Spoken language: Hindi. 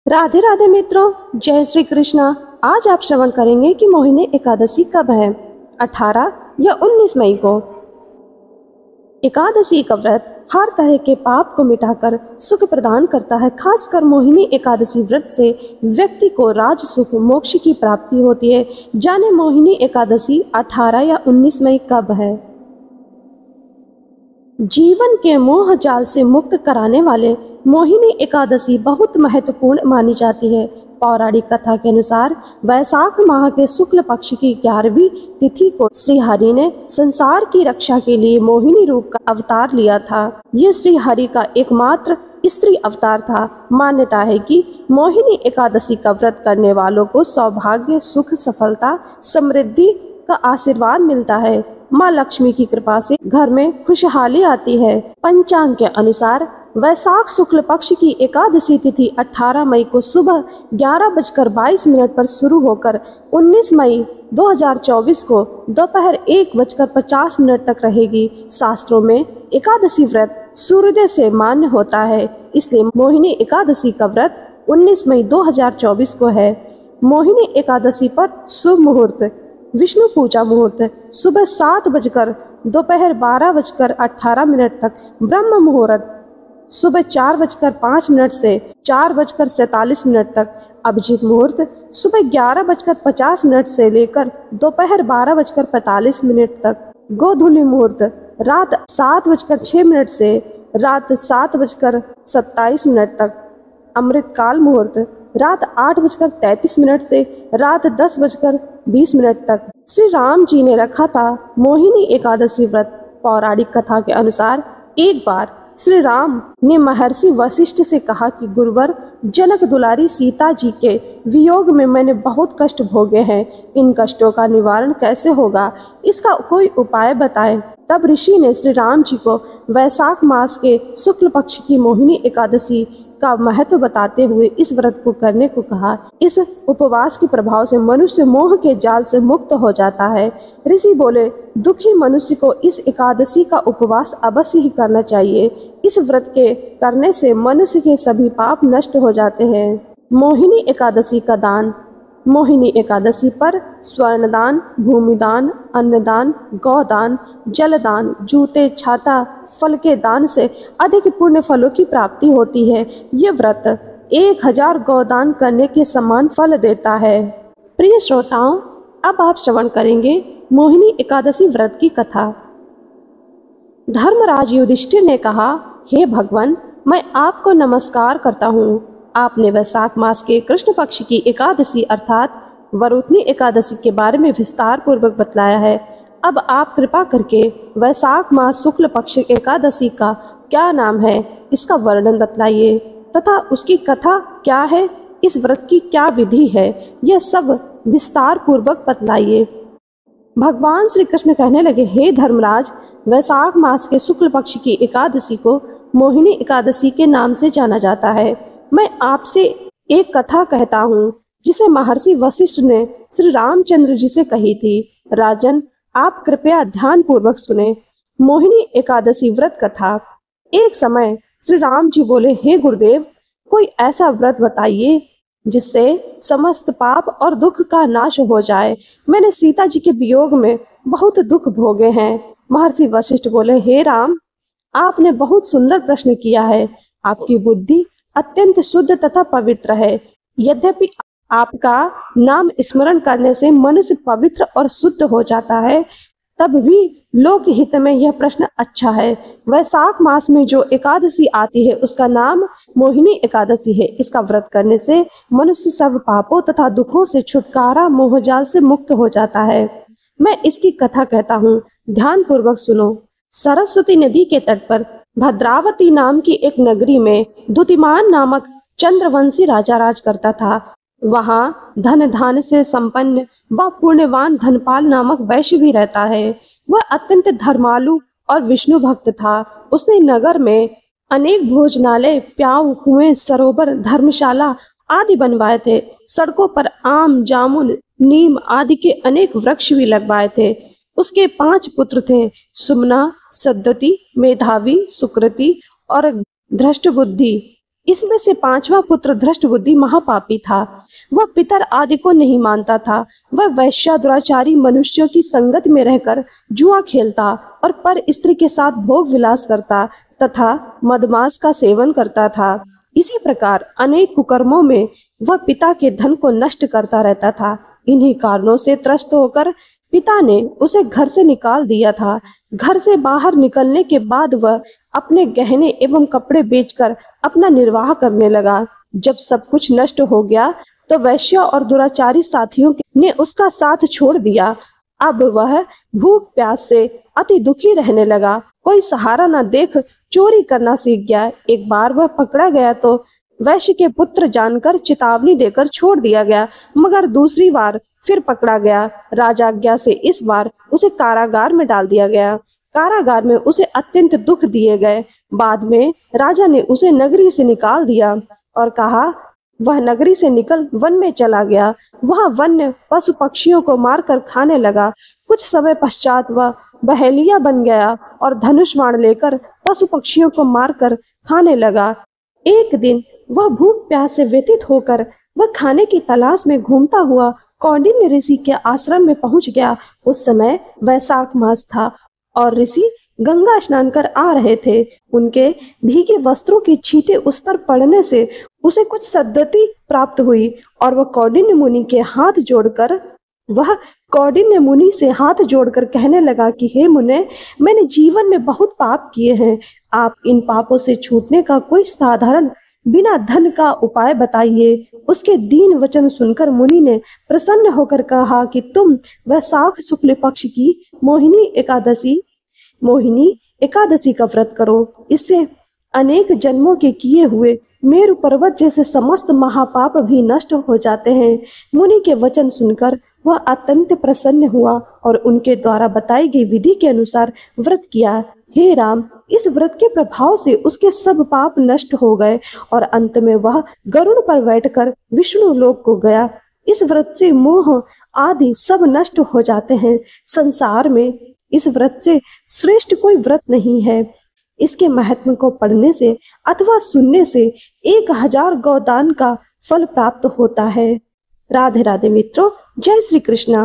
राधे राधे मित्रों, जय श्री कृष्णा। आज आप श्रवण करेंगे कि मोहिनी एकादशी कब है, 18 या 19 मई को। एकादशी का व्रत हर तरह के पाप को मिटाकर सुख प्रदान करता है। खासकर मोहिनी एकादशी व्रत से व्यक्ति को राज सुख मोक्ष की प्राप्ति होती है। जाने मोहिनी एकादशी 18 या 19 मई कब है। जीवन के मोह जाल से मुक्त कराने वाले मोहिनी एकादशी बहुत महत्वपूर्ण मानी जाती है। पौराणिक कथा के अनुसार वैशाख माह के शुक्ल पक्ष की 11वीं तिथि को श्री हरि ने संसार की रक्षा के लिए मोहिनी रूप का अवतार लिया था। यह श्री हरि का एकमात्र स्त्री अवतार था। मान्यता है कि मोहिनी एकादशी का व्रत करने वालों को सौभाग्य, सुख, सफलता, समृद्धि का आशीर्वाद मिलता है। माँ लक्ष्मी की कृपा से घर में खुशहाली आती है। पंचांग के अनुसार वैशाख शुक्ल पक्ष की एकादशी तिथि 18 मई को सुबह 11:22 पर शुरू होकर 19 मई 2024 को दोपहर 1:50 तक रहेगी। शास्त्रों में एकादशी व्रत सूर्योदय से मान्य होता है, इसलिए मोहिनी एकादशी का व्रत 19 मई 2024 को है। मोहिनी एकादशी पर शुभ मुहूर्त: विष्णु पूजा मुहूर्त सुबह 7 बजकर दोपहर 12:18 तक। ब्रह्म मुहूर्त सुबह 4:05 से 4:47 तक। अभिजीत मुहूर्त सुबह 11:50 से लेकर दोपहर 12:45 तक। गोधूली मुहूर्त रात 7:06 से रात 7:27 तक। अमृतकाल मुहूर्त रात 8:33 से रात 10:20 तक। श्री राम जी ने रखा था मोहिनी एकादशी व्रत। पौराणिक कथा के अनुसार एक बार श्री राम ने महर्षि वशिष्ठ से कहा कि गुरुवर, जनक दुलारी सीता जी के वियोग में मैंने बहुत कष्ट भोगे हैं। इन कष्टों का निवारण कैसे होगा, इसका कोई उपाय बताएं। तब ऋषि ने श्री राम जी को वैशाख मास के शुक्ल पक्ष की मोहिनी एकादशी का महत्व बताते हुए इस व्रत को करने को कहा। इस उपवास के प्रभाव से मनुष्य मोह के जाल से मुक्त हो जाता है। ऋषि बोले, दुखी मनुष्य को इस एकादशी का उपवास अवश्य ही करना चाहिए। इस व्रत के करने से मनुष्य के सभी पाप नष्ट हो जाते हैं। मोहिनी एकादशी का दान: मोहिनी एकादशी पर स्वर्णदान, भूमिदान, अन्नदान, गौदान, जलदान, जूते, छाता, फल के दान से अधिक पुण्य फलों की प्राप्ति होती है। यह व्रत 1000 गौदान करने के समान फल देता है। प्रिय श्रोताओं, अब आप श्रवण करेंगे मोहिनी एकादशी व्रत की कथा। धर्मराज युधिष्ठिर ने कहा, हे भगवान, मैं आपको नमस्कार करता हूँ। आपने वैशाख मास के कृष्ण पक्ष की एकादशी अर्थात वरुथनी एकादशी के बारे में विस्तार पूर्वक बतलाया है। अब आप कृपा करके वैशाख मास शुक्ल पक्ष एकादशी का क्या नाम है, इसका वर्णन बतलाइए तथा उसकी कथा क्या है, इस व्रत की क्या विधि है, यह सब विस्तार पूर्वक बतलाइए। भगवान श्री कृष्ण कहने लगे, हे धर्मराज, वैशाख मास के शुक्ल पक्ष की एकादशी को मोहिनी एकादशी के नाम से जाना जाता है। मैं आपसे एक कथा कहता हूँ जिसे महर्षि वशिष्ठ ने श्री रामचंद्र जी से कही थी। राजन, आप कृपया ध्यान पूर्वक सुने। मोहिनी एकादशी व्रत कथा। एक समय श्री राम जी बोले, हे गुरुदेव, कोई ऐसा व्रत बताइए जिससे समस्त पाप और दुख का नाश हो जाए। मैंने सीता जी के वियोग में बहुत दुख भोगे हैं। महर्षि वशिष्ठ बोले, हे राम, आपने बहुत सुंदर प्रश्न किया है। आपकी बुद्धि अत्यंत शुद्ध तथा पवित्र है। यद्यपि आपका नाम स्मरण करने से मनुष्य पवित्र और शुद्ध हो जाता है, तब भी लोक हित में यह प्रश्न अच्छा है। वैशाख मास में जो एकादशी आती है उसका नाम मोहिनी एकादशी है। इसका व्रत करने से मनुष्य सब पापों तथा दुखों से छुटकारा, मोहजाल से मुक्त हो जाता है। मैं इसकी कथा कहता हूँ, ध्यान पूर्वक सुनो। सरस्वती नदी के तट पर भद्रावती नाम की एक नगरी में द्युतिमान नामक चंद्रवंशी राजा राज करता था। वहाँ धन धान से संपन्न व पुण्यवान धनपाल नामक वैश्य भी रहता है। वह अत्यंत धर्मालु और विष्णु भक्त था। उसने नगर में अनेक भोजनालय, प्याऊ, कुएं, सरोवर, धर्मशाला आदि बनवाए थे। सड़कों पर आम, जामुन, नीम आदि के अनेक वृक्ष भी लगवाए थे। उसके 5 पुत्र थे, सुमना, सद्दती, मेधावी, सुकृति और धृष्टबुद्धि। इसमें से पांचवा पुत्र धृष्टबुद्धि महापापी था। वह पितर आदि को नहीं मानता था। वह वैश्या दुराचारी मनुष्यों की संगत में रहकर जुआ खेलता और पर स्त्री के साथ भोग विलास करता तथा मदमांस का सेवन करता था। इसी प्रकार अनेक कुकर्मों में वह पिता के धन को नष्ट करता रहता था। इन्हीं कारणों से त्रस्त होकर पिता ने उसे घर से निकाल दिया था। घर से बाहर निकलने के बाद वह अपने गहने एवं कपड़े बेचकर अपना निर्वाह करने लगा। जब सब कुछ नष्ट हो गया तो वैश्या और दुराचारी साथियों ने उसका साथ छोड़ दिया। अब वह भूख प्यास से अति दुखी रहने लगा। कोई सहारा न देख चोरी करना सीख गया। एक बार वह पकड़ा गया तो वैश्य के पुत्र जानकर चेतावनी देकर छोड़ दिया गया, मगर दूसरी बार फिर पकड़ा गया। राजाज्ञा से इस बार उसे कारागार में डाल दिया गया। कारागार में उसे अत्यंत दुख दिए गए। बाद में राजा ने उसे नगरी से निकाल दिया और कहा वह नगरी से निकल वन में चला गया। वह वन्य पशु पक्षियों को मारकर खाने लगा। कुछ समय पश्चात वह बहेलिया बन गया और धनुष बाण लेकर पशु पक्षियों को मारकर खाने लगा। एक दिन वह भूख प्यास से व्यथित होकर वह खाने की तलाश में घूमता हुआ कौंडिन्य ऋषि के आश्रम में पहुंच गया। उस समय वैशाख मास था और ऋषि गंगा स्नान कर आ रहे थे। उनके भीगे वस्त्रों की छींटे उस पर पड़ने से उसे कुछ सद्गति प्राप्त हुई और वह कौंडिन्य मुनि से हाथ जोड़कर कहने लगा कि हे मुने, मैंने जीवन में बहुत पाप किए हैं। आप इन पापों से छूटने का कोई साधारण बिना धन का उपाय बताइए। उसके दीन वचन सुनकर मुनि ने प्रसन्न होकर कहा कि तुम वैशाख शुक्ल पक्ष की मोहिनी एकादशी का व्रत करो। इससे अनेक जन्मों के किए हुए मेरु पर्वत जैसे समस्त महापाप भी नष्ट हो जाते हैं। मुनि के वचन सुनकर वह अत्यंत प्रसन्न हुआ और उनके द्वारा बताई गई विधि के अनुसार व्रत किया। हे राम, इस व्रत के प्रभाव से उसके सब पाप नष्ट हो गए और अंत में वह गरुड़ पर बैठकर विष्णु लोक को गया। इस व्रत से मोह आदि सब नष्ट हो जाते हैं। संसार में इस व्रत से श्रेष्ठ कोई व्रत नहीं है। इसके महत्व को पढ़ने से अथवा सुनने से 1000 गौदान का फल प्राप्त होता है। राधे राधे मित्रों, जय श्री कृष्णा।